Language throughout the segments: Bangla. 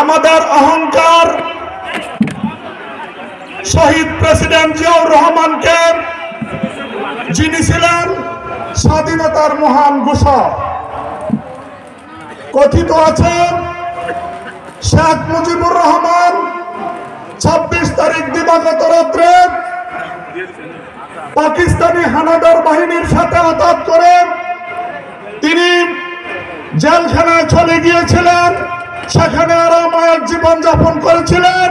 আমাদের অহংকার শহীদ প্রেসিডেন্ট জিয়াউর রহমানকে, যিনি ছিলেন স্বাধীনতার মহান ঘোষক। কথিত আছে শেখ মুজিবুর রহমান 26 তারিখ দিবাগত রাত্রে পাকিস্তানি হানাদার বাহিনীর সাথে আঘাত করে তিনি জেলখানায় চলে গিয়েছিলেন, সেখানে আরামদায়ক জীবন যাপন করেছিলেন।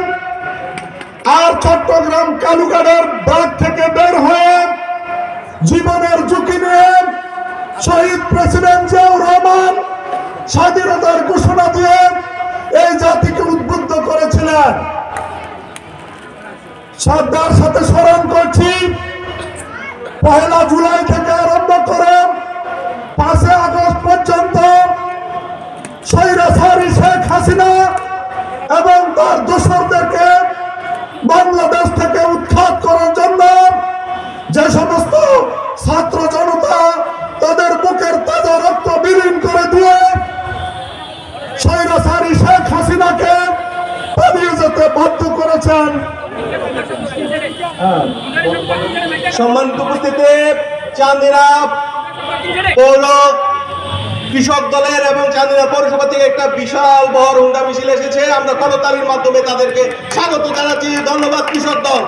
আর চট্টগ্রাম কালুঘাটের বাগ থেকে বের হয়ে জীবনের ঝুঁকি নিয়ে শহীদ প্রেসিডেন্ট জিয়াউর রহমান স্বাধীনতার ঘোষণা দিয়ে এই জাতিকে উদ্বুদ্ধ করেছিলেন। শ্রদ্ধার সাথে স্মরণ করছি 1 জুলাই থেকে আরম্ভ করে 5 আগস্ট পর্যন্ত স্বৈরাচারী শেখ হাসিনা এবং তার দোসরদেরকে বাংলাদেশ থেকে উৎখাত করার জন্য যে সমস্ত ছাত্র জনতা তাদের বুকের তাজা রক্ত বিলীন করে দিয়ে স্বৈরাচারী শেখ হাসিনাকে পালিয়ে যেতে বাধ্য করেছেন। সম্মানিত উপস্থিতি, চান্দিনা পৌর কৃষক দলের এবং চান্দিনা পৌরসভা থেকে একটা বিশাল বহর হুন্ডা মিছিল এসেছে। আমরা করতালির মাধ্যমে তাদেরকে স্বাগত জানাচ্ছি। ধন্যবাদ কৃষক দল।